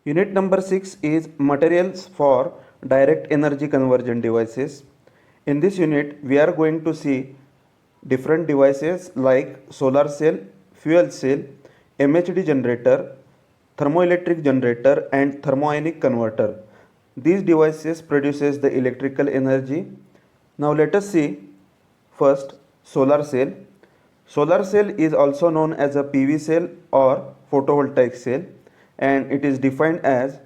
Unit number 6 is materials for direct energy conversion devices. In this unit, we are going to see different devices like solar cell, fuel cell, MHD generator, thermoelectric generator and thermionic converter. These devices produces the electrical energy. Now let us see first solar cell. Solar cell is also known as a PV cell or photovoltaic cell, and it is defined as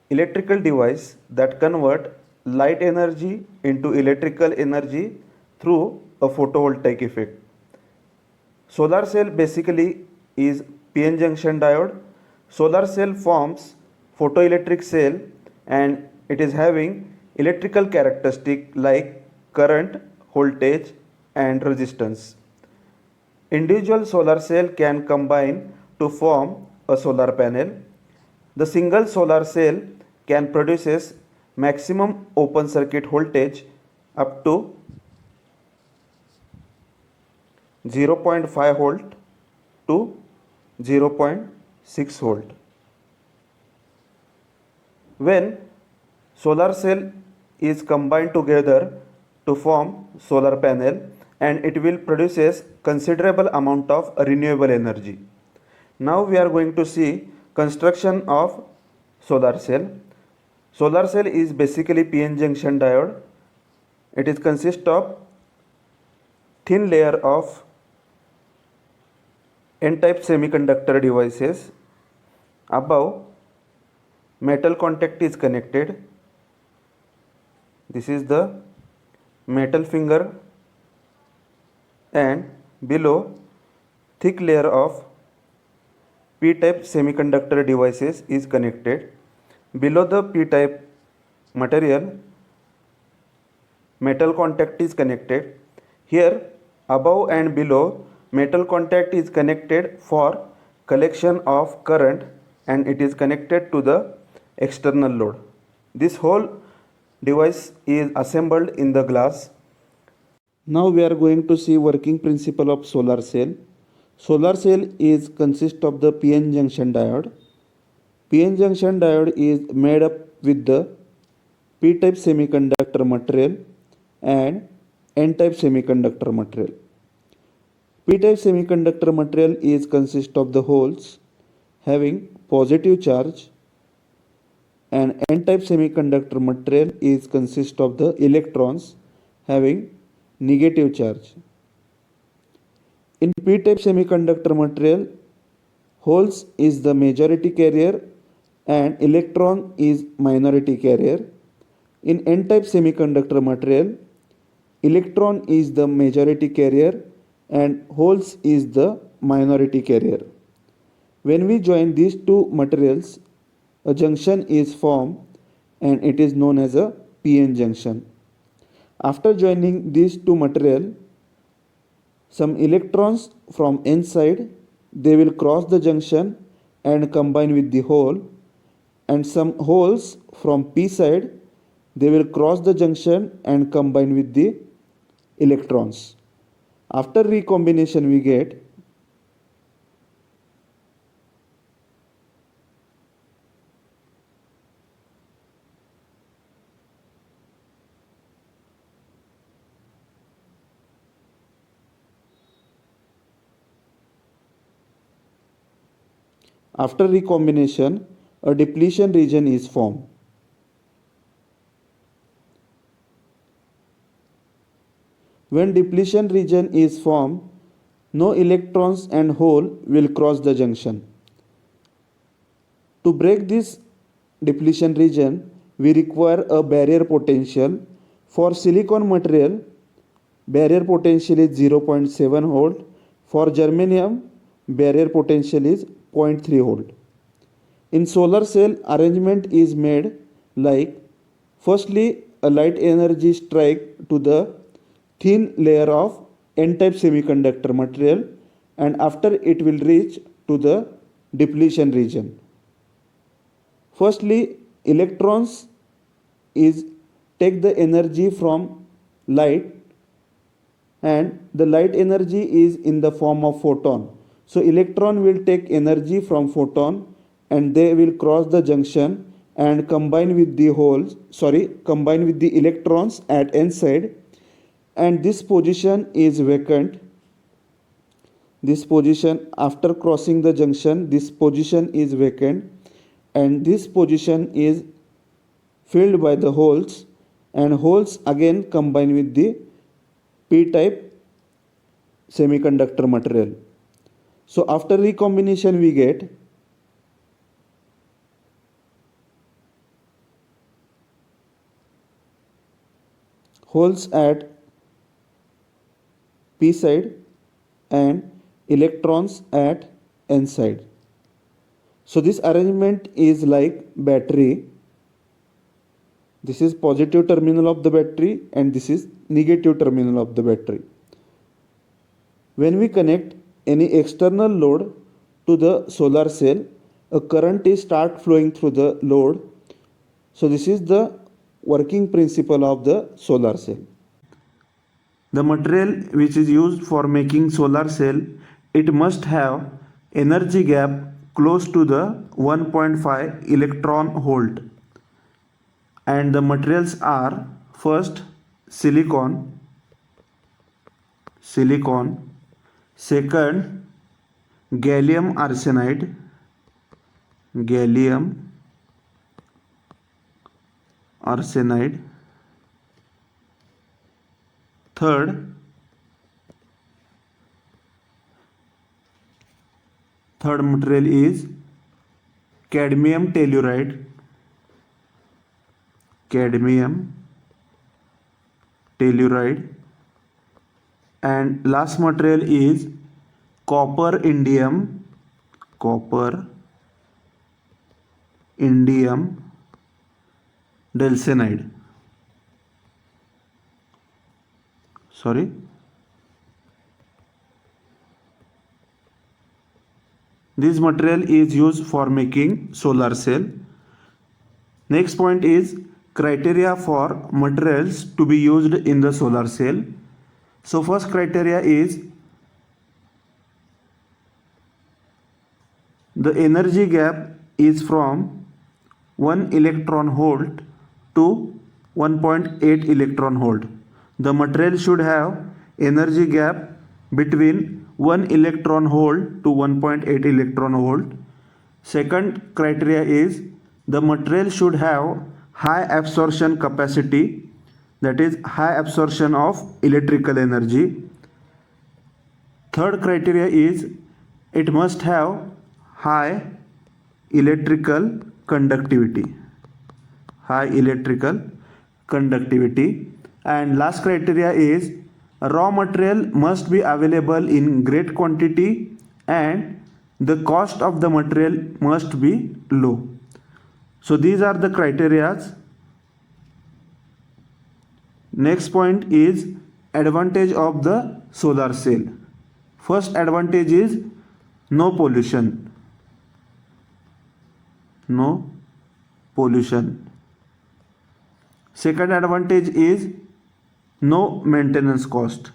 electrical device that convert light energy into electrical energy through a photovoltaic effect. Solar cell basically is PN junction diode. Solar cell forms photoelectric cell and it is having electrical characteristic like current, voltage and resistance. Individual solar cell can combine to form a solar panel. The single solar cell can produces maximum open circuit voltage up to 0.5 volt to 0.6 volt. When solar cell is combined together to form solar panel and it will produces considerable amount of renewable energy. Now we are going to see construction of solar cell. Solar cell is basically PN junction diode. It is consist of thin layer of N-type semiconductor devices. Above, metal contact is connected. This is the metal finger, and below thick layer of P-type semiconductor devices is connected. Below the P-type material, metal contact is connected. Here above and below, metal contact is connected for collection of current and it is connected to the external load. This whole device is assembled in the glass. Now we are going to see working principle of solar cell. Solar cell is consist of the PN junction diode. PN junction diode is made up with the P-type semiconductor material and N-type semiconductor material. P-type semiconductor material is consist of the holes having positive charge, and N-type semiconductor material is consist of the electrons having negative charge. In P-type semiconductor material, holes is the majority carrier and electron is minority carrier. In N-type semiconductor material, electron is the majority carrier and holes is the minority carrier. When we join these two materials, a junction is formed and it is known as a PN junction. After joining these two material, some electrons from N side, they will cross the junction and combine with the hole, and some holes from P side, they will cross the junction and combine with the electrons. After recombination we get after recombination a depletion region is formed. When depletion region is formed, no electrons and hole will cross the junction. To break this depletion region, we require a barrier potential. For silicon material, barrier potential is 0.7 volt. For germanium, barrier potential is 0.3 volt. In solar cell, arrangement is made like firstly a light energy strike to the thin layer of N-type semiconductor material and after it will reach to the depletion region. Firstly, electrons is take the energy from light and the light energy is in the form of photon. So electron will take energy from photon and they will cross the junction and combine with the electrons at n side, and this position is vacant. This position after crossing the junction, this position is vacant, and this position is filled by the holes, and holes again combine with the p-type semiconductor material. So after recombination we get holes at p side and electrons at n side. So this arrangement is like battery. This is positive terminal of the battery and this is negative terminal of the battery. When we connect any external load to the solar cell, a current is start flowing through the load. So this is the working principle of the solar cell. The material which is used for making solar cell, it must have energy gap close to the 1.5 electron volt, and the materials are first silicon, second gallium arsenide, third material is cadmium telluride, and last material is copper indium dulcinide. This material is used for making solar cell. Next point is criteria for materials to be used in the solar cell. So first criteria is the energy gap is from 1 electron volt to 1.8 electron volt. The material should have energy gap between 1 electron volt to 1.8 electron volt. Second criteria is the material should have high absorption capacity, that is high absorption of electrical energy. Third criteria is it must have high electrical conductivity. And last criteria is raw material must be available in great quantity and the cost of the material must be low. So these are the criteria. Next point is advantage of the solar cell. First advantage is no pollution. Second advantage is no maintenance cost.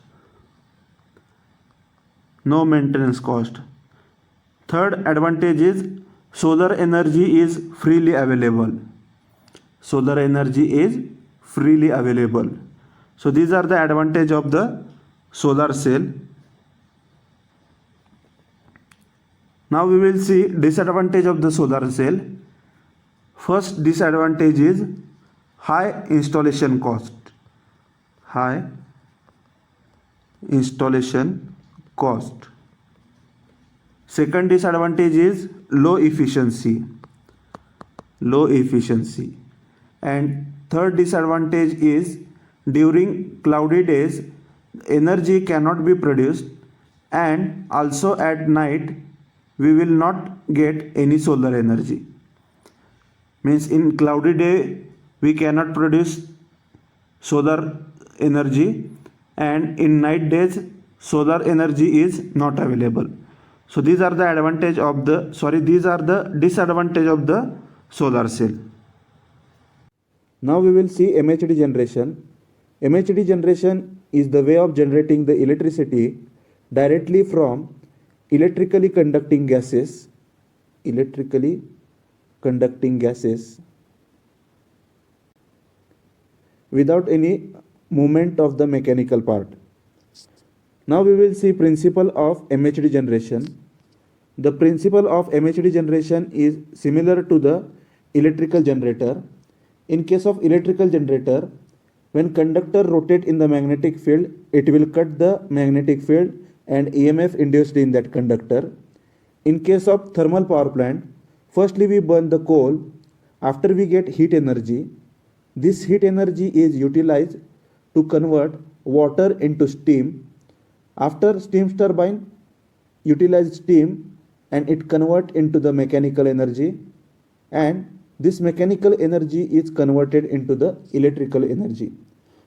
Third advantage is solar energy is freely available. So these are the advantage of the solar cell. Now we will see disadvantage of the solar cell. First disadvantage is high installation cost. Second disadvantage is low efficiency. And third disadvantage is during cloudy days energy cannot be produced, and also at night we will not get any solar energy. Means in cloudy day we cannot produce solar energy, and in night days solar energy is not available. So these are the disadvantage of the solar cell. Now we will see MHD generation. MHD generation is the way of generating the electricity directly from electrically conducting gases. conducting gases without any movement of the mechanical part. Now we will see principle of MHD generation. The principle of MHD generation is similar to the electrical generator. In case of electrical generator, when conductor rotate in the magnetic field, it will cut the magnetic field and EMF induced in that conductor. In case of thermal power plant, firstly we burn the coal. After we get heat energy, this heat energy is utilized to convert water into steam. After steam turbine utilize steam and it convert into the mechanical energy, and this mechanical energy is converted into the electrical energy.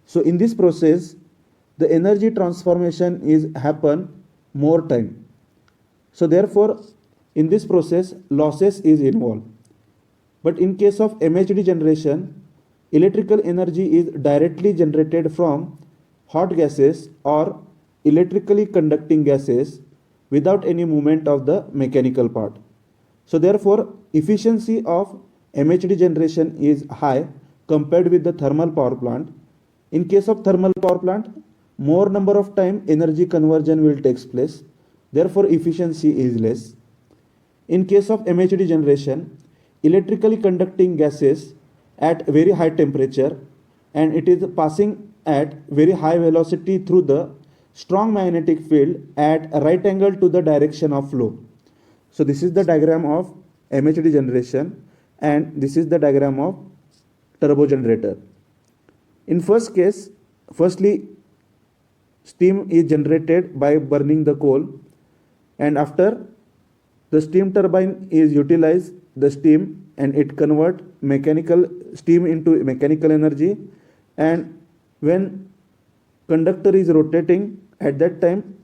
So in this process, the energy transformation is happen more time. So therefore, in this process, losses is involved. But in case of MHD generation, electrical energy is directly generated from hot gases or electrically conducting gases without any movement of the mechanical part. So therefore, efficiency of MHD generation is high compared with the thermal power plant. In case of thermal power plant, more number of time energy conversion will take place. Therefore, efficiency is less. In case of MHD generation, electrically conducting gases at very high temperature and it is passing at very high velocity through the strong magnetic field at a right angle to the direction of flow. So this is the diagram of MHD generation and this is the diagram of turbo generator. In first case, firstly steam is generated by burning the coal, and after the steam turbine is utilized the steam and it convert mechanical steam into mechanical energy, and when conductor is rotating, at that time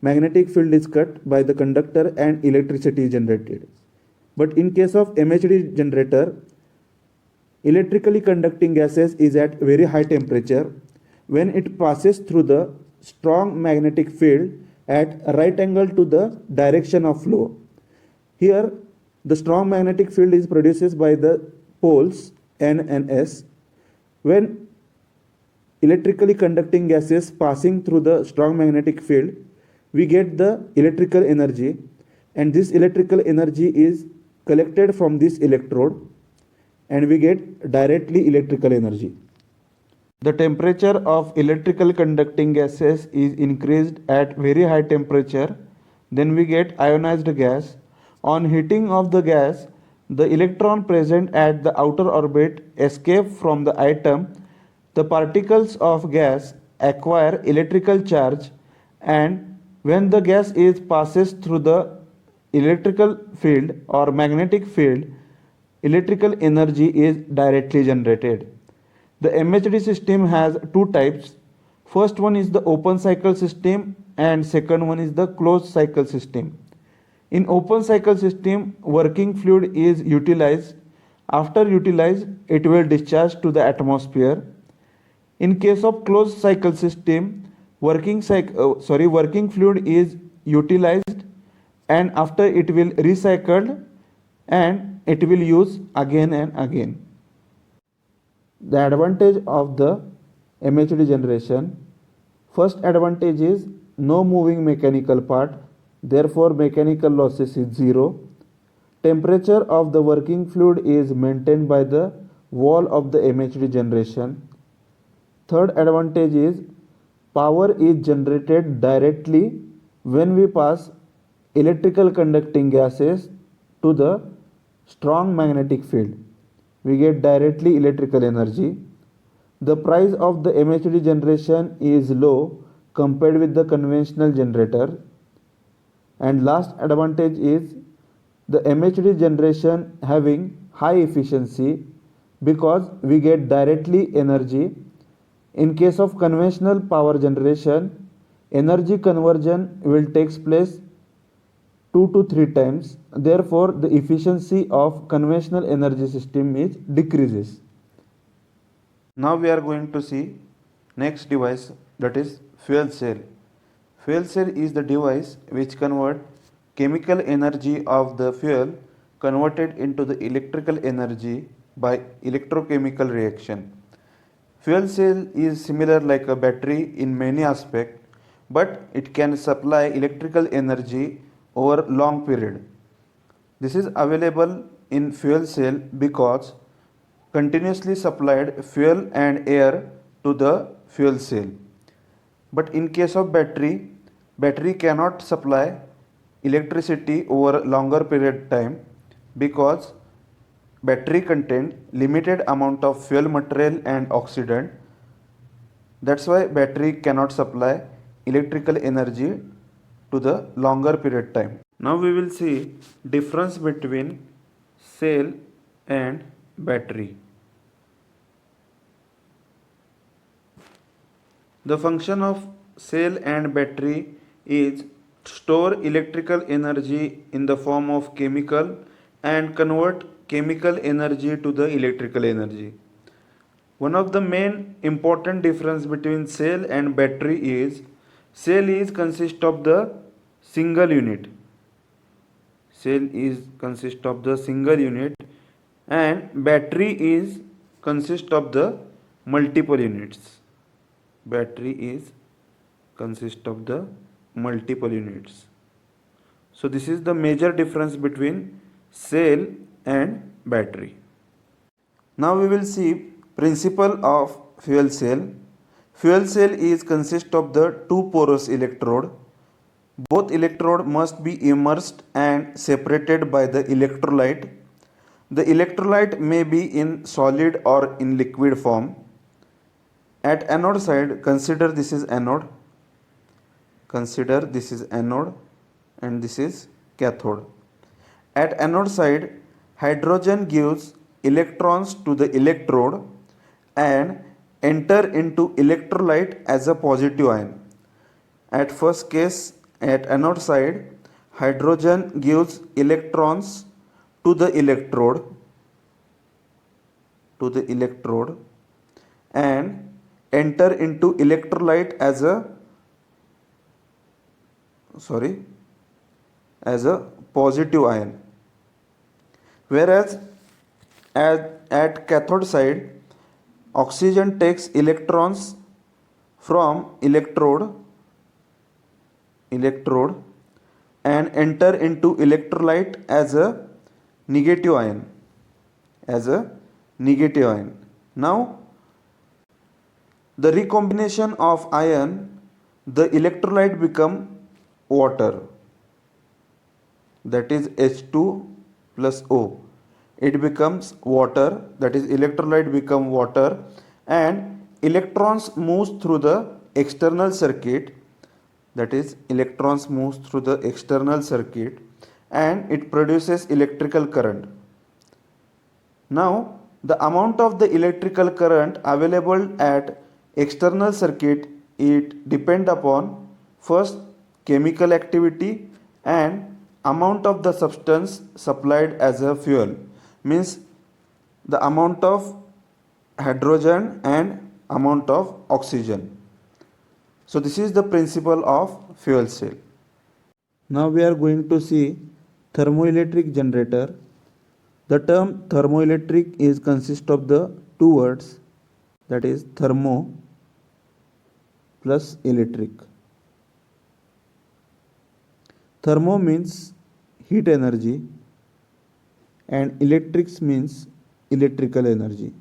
magnetic field is cut by the conductor and electricity is generated. But in case of MHD generator, electrically conducting gases is at very high temperature. When it passes through the strong magnetic field at a right angle to the direction of flow, here the strong magnetic field is produced by the poles N and S. When electrically conducting gases passing through the strong magnetic field, we get the electrical energy, and this electrical energy is collected from this electrode and we get directly electrical energy. The temperature of electrical conducting gases is increased at very high temperature, then we get ionized gas. On heating of the gas, the electron present at the outer orbit escape from the atom. The particles of gas acquire electrical charge, and when the gas is passes through the electrical field or magnetic field, electrical energy is directly generated. The MHD system has two types. First one is the open cycle system and second one is the closed cycle system. In open cycle system, working fluid is utilized. After utilized, it will discharge to the atmosphere. In case of closed cycle system, working fluid is utilized and after it will recycled and it will use again and again. The advantage of the MHD generation: first advantage is no moving mechanical part, therefore mechanical losses is zero. Temperature of the working fluid is maintained by the wall of the MHD generation. Third advantage is power is generated directly when we pass electrical conducting gases to the strong magnetic field. We get directly electrical energy. The price of the MHD generation is low compared with the conventional generator. And last advantage is the MHD generation having high efficiency because we get directly energy. In case of conventional power generation, energy conversion will take place 2 to 3 times. Therefore, the efficiency of conventional energy system is decreases. Now we are going to see next device, that is fuel cell. Fuel cell is the device which convert chemical energy of the fuel converted into the electrical energy by electrochemical reaction. Fuel cell is similar like a battery in many aspects, but it can supply electrical energy over long period. This is available in fuel cell because continuously supplied fuel and air to the fuel cell. But in case of battery cannot supply electricity over longer period time because battery contain limited amount of fuel material and oxidant. That's why battery cannot supply electrical energy to the longer period time. Now we will see difference between cell and battery. The function of cell and battery is store electrical energy in the form of chemical and convert chemical energy to the electrical energy. One of the main important difference between cell and battery is cell is consist of the single unit. Cell is consist of the single unit and battery is consist of the multiple units. Battery is consist of the multiple units. So this is the major difference between cell and battery. Now we will see principle of fuel cell. Fuel cell is consist of the two porous electrode. Both electrode must be immersed and separated by the electrolyte. The electrolyte may be in solid or in liquid form. At anode side, consider this is anode. Consider this is anode and this is cathode. At anode side, hydrogen gives electrons to the electrode and enter into electrolyte as a positive ion. At first case, at anode side, hydrogen gives electrons to the electrode and enter into electrolyte as a positive ion. Whereas at cathode side, oxygen takes electrons from electrode and enter into electrolyte as a negative ion. Now the recombination of ion, the electrolyte become water, that is H2 plus O. It becomes water, that is electrolyte become water, and electrons moves through the external circuit, that is electrons moves through the external circuit and it produces electrical current. Now the amount of the electrical current available at external circuit, it depend upon first chemical activity and amount of the substance supplied as a fuel, means the amount of hydrogen and amount of oxygen. So this is the principle of fuel cell. Now we are going to see thermoelectric generator. The term thermoelectric is consist of the two words, that is thermo plus electric. Thermo means heat energy and electrics means electrical energy.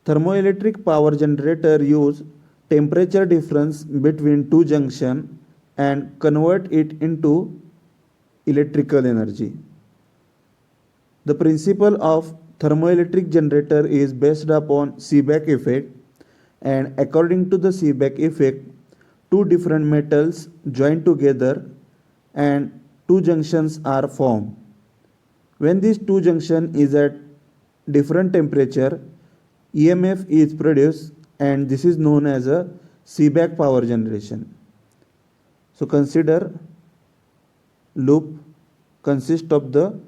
Thermoelectric power generator use temperature difference between two junction and convert it into electrical energy. The principle of thermoelectric generator is based upon Seebeck effect, and according to the Seebeck effect, two different metals join together and two junctions are formed. When these two junction is at different temperature, EMF is produced and this is known as a Seebeck power generation. So consider loop consists of the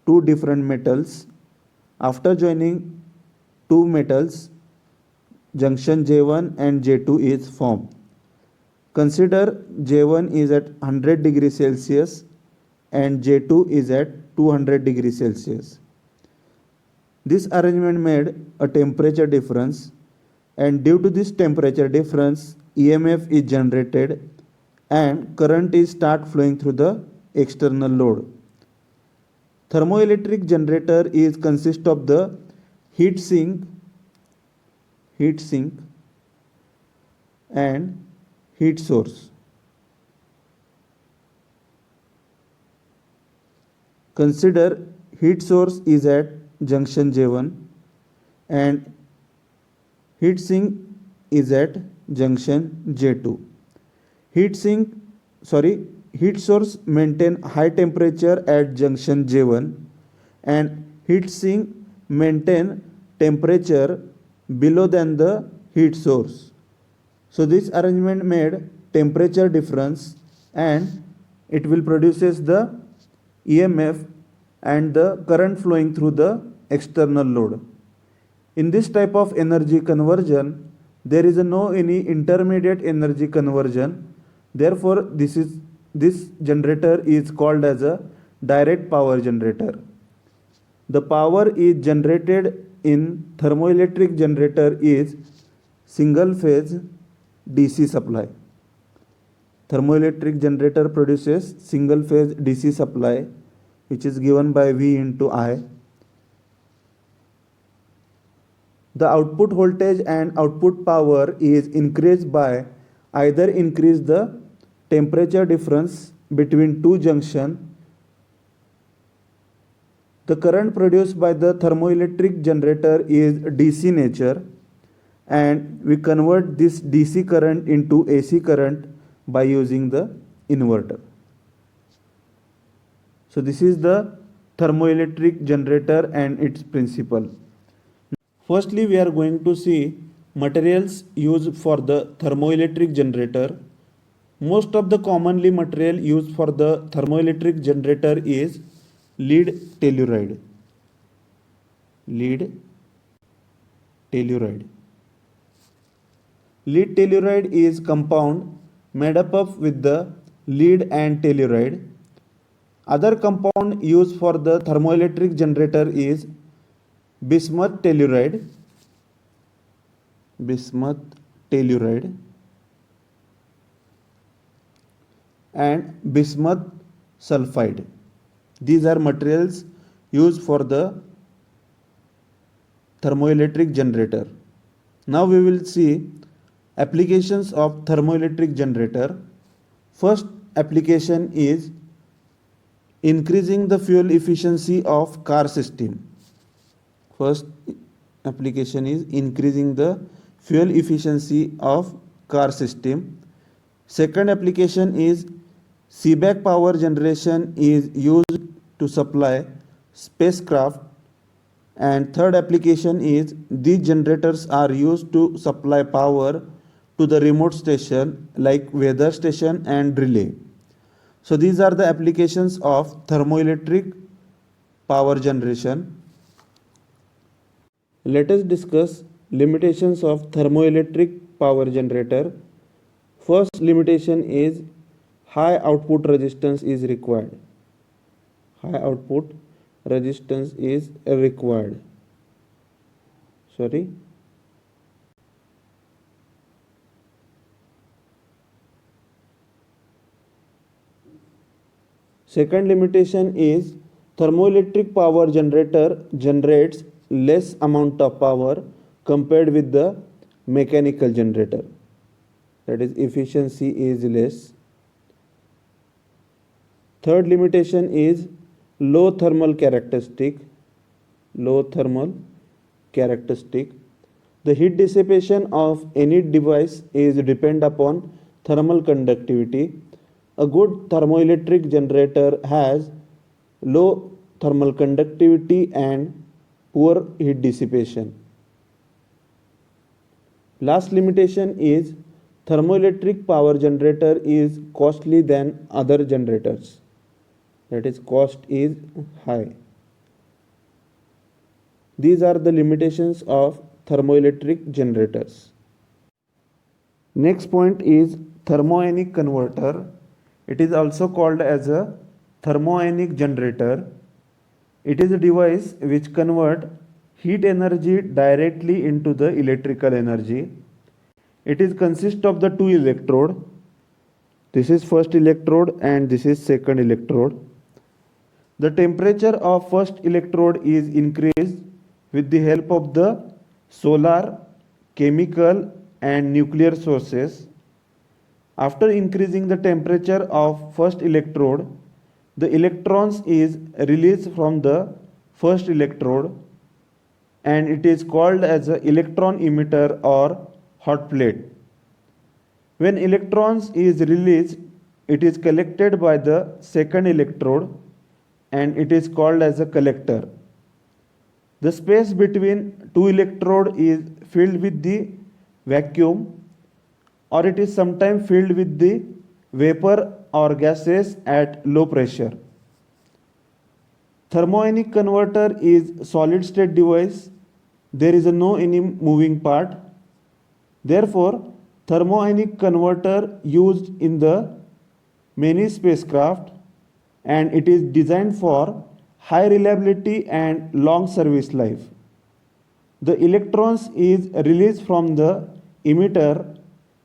two different metals. After joining two metals, junction J1 and J2 is formed. Consider J1 is at 100 degrees Celsius and J2 is at 200 degrees Celsius. This arrangement made a temperature difference, and due to this temperature difference, EMF is generated and current is start flowing through the external load. Thermoelectric generator is consist of the heat sink and heat source. Consider heat source is at junction J1 and heat sink is at junction J2. Heat source maintain high temperature at junction J1 and heat sink maintain temperature below than the heat source. So this arrangement made temperature difference and it will produces the EMF and the current flowing through the external load. In this type of energy conversion, there is no any intermediate energy conversion. Therefore, this generator is called as a direct power generator. The power is generated in thermoelectric generator is single phase DC supply. Thermoelectric generator produces single phase DC supply, which is given by V into I. The output voltage and output power is increased by either increase the temperature difference between two junctions. The current produced by the thermoelectric generator is DC nature, and we convert this DC current into AC current by using the inverter. So this is the thermoelectric generator and its principle. Firstly, we are going to see materials used for the thermoelectric generator. Most of the commonly material used for the thermoelectric generator is lead telluride. Lead telluride is compound made up of with the lead and telluride. Other compound used for the thermoelectric generator is bismuth telluride and bismuth sulfide. These are materials used for the thermoelectric generator. Now we will see applications of thermoelectric generator. First application is increasing the fuel efficiency of car system. First application is increasing the fuel efficiency of car system. Second application is seeback power generation is used to supply spacecraft. And third application is these generators are used to supply power to the remote station like weather station and relay. So these are the applications of thermoelectric power generation. Let us discuss limitations of thermoelectric power generator. First limitation is high output resistance is required. High output resistance is required. Second limitation is thermoelectric power generator generates less amount of power compared with the mechanical generator. That is, efficiency is less. Third limitation is low thermal characteristic. The heat dissipation of any device is depend upon thermal conductivity. A good thermoelectric generator has low thermal conductivity and poor heat dissipation. Last limitation is thermoelectric power generator is costly than other generators. That is, cost is high. These are the limitations of thermoelectric generators. Next point is thermoionic converter. It is also called as a thermoionic generator. It is a device which convert heat energy directly into the electrical energy. It is consist of the two electrode. This is first electrode and this is second electrode. The temperature of first electrode is increased with the help of the solar, chemical and nuclear sources. After increasing the temperature of first electrode, the electrons is released from the first electrode and it is called as an electron emitter or hot plate. When electrons is released, it is collected by the second electrode and it is called as a collector. The space between two electrode is filled with the vacuum or it is sometimes filled with the vapor or gases at low pressure. Thermoionic converter is solid state device. There is no any moving part. Therefore, thermoionic converter used in the many spacecraft and it is designed for high reliability and long service life. The electrons is released from the emitter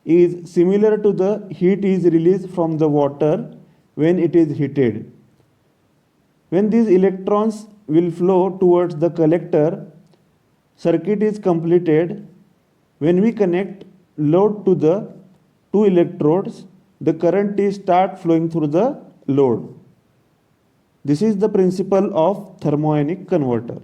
is similar to the heat is released from the water when it is heated. When these electrons will flow towards the collector, circuit is completed. When we connect load to the two electrodes, the current is start flowing through the load. This is the principle of thermoionic converter.